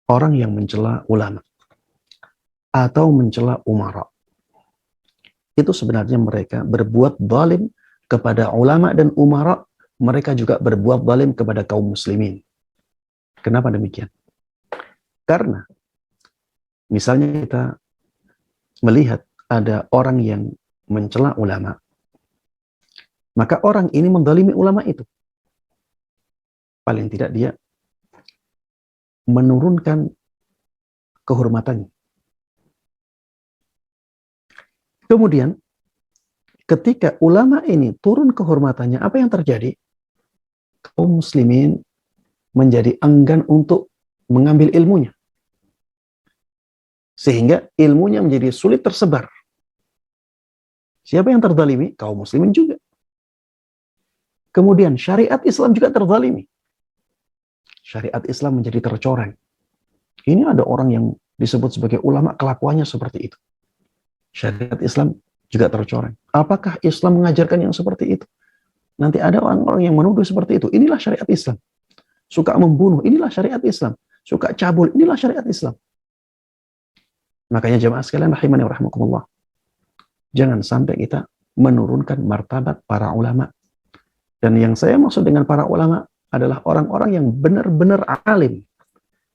orang yang mencela ulama atau mencela umara, itu sebenarnya mereka berbuat zalim kepada ulama dan umara, mereka juga berbuat zalim kepada kaum muslimin. Kenapa demikian? Karena misalnya kita melihat ada orang yang mencela ulama, maka orang ini menzalimi ulama itu. Paling tidak dia menurunkan kehormatannya. Kemudian ketika ulama ini turun kehormatannya, apa yang terjadi? Kaum muslimin menjadi enggan untuk mengambil ilmunya. Sehingga ilmunya menjadi sulit tersebar. Siapa yang terzalimi? Kaum muslimin juga. Kemudian syariat Islam juga terzalimi. Syariat Islam menjadi tercoreng. Ini ada orang yang disebut sebagai ulama, kelakuannya seperti itu. Syariat Islam juga tercoreng. Apakah Islam mengajarkan yang seperti itu? Nanti ada orang-orang yang menuduh seperti itu. Inilah syariat Islam. Suka membunuh, inilah syariat Islam. Suka cabul, inilah syariat Islam. Makanya jemaah sekalian rahimani wa rahimakumullah, jangan sampai kita menurunkan martabat para ulama. Dan yang saya maksud dengan para ulama adalah orang-orang yang benar-benar alim,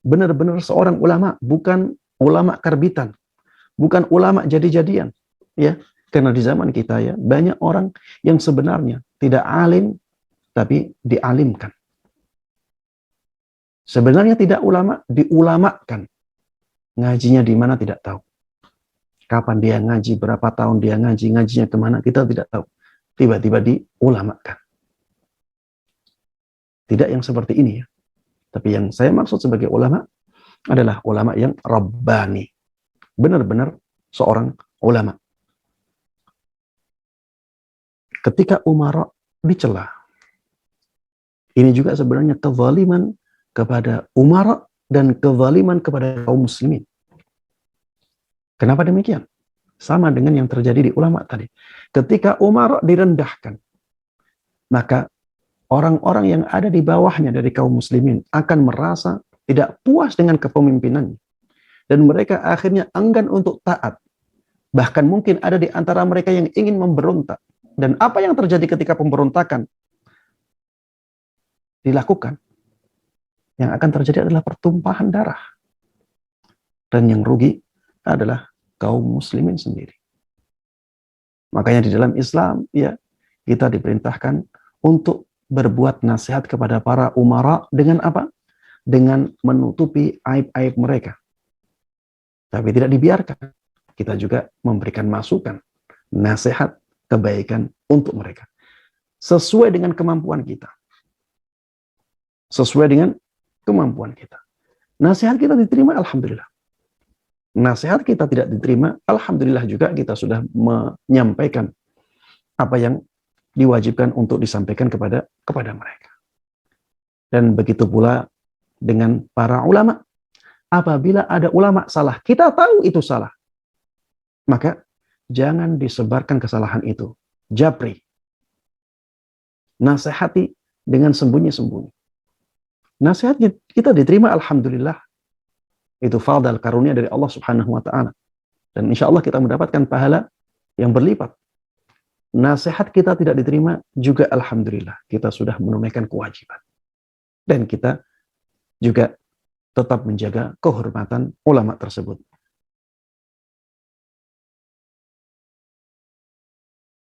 benar-benar seorang ulama, bukan ulama karbitan, bukan ulama jadi-jadian, ya. Karena di zaman kita ya banyak orang yang sebenarnya tidak alim tapi dialimkan. Sebenarnya tidak ulama, diulamakan. Ngajinya di mana tidak tahu. Kapan dia ngaji, berapa tahun dia ngaji, ngajinya kemana, kita tidak tahu. Tiba-tiba diulamakan. Tidak yang seperti ini ya. Tapi yang saya maksud sebagai ulama adalah ulama yang rabbani. Benar-benar seorang ulama. Ketika umara dicela, ini juga sebenarnya kezaliman kepada umara dan kezaliman kepada kaum muslimin. Kenapa demikian? Sama dengan yang terjadi di ulama tadi. Ketika umara direndahkan, maka orang-orang yang ada di bawahnya dari kaum muslimin akan merasa tidak puas dengan kepemimpinannya. Dan mereka akhirnya enggan untuk taat. Bahkan mungkin ada di antara mereka yang ingin memberontak. Dan apa yang terjadi ketika pemberontakan dilakukan? Yang akan terjadi adalah pertumpahan darah. Dan yang rugi adalah kaum muslimin sendiri. Makanya di dalam Islam, ya, kita diperintahkan untuk berbuat nasihat kepada para umara dengan apa? Dengan menutupi aib-aib mereka. Tapi tidak dibiarkan. Kita juga memberikan masukan, nasihat, kebaikan untuk mereka. Sesuai dengan kemampuan kita. Sesuai dengan kemampuan kita. Nasihat kita diterima, alhamdulillah. Nasihat kita tidak diterima, alhamdulillah juga kita sudah menyampaikan apa yang diwajibkan untuk disampaikan kepada mereka. Dan begitu pula dengan para ulama. Apabila ada ulama salah, kita tahu itu salah, maka jangan disebarkan kesalahan itu. Japri. Nasihati dengan sembunyi-sembunyi. Nasihat kita diterima, alhamdulillah. Itu fadl karunia dari Allah Subhanahu wa taala. Dan insya Allah kita mendapatkan pahala yang berlipat. Nasihat kita tidak diterima juga alhamdulillah. Kita sudah menunaikan kewajiban. Dan kita juga tetap menjaga kehormatan ulama tersebut.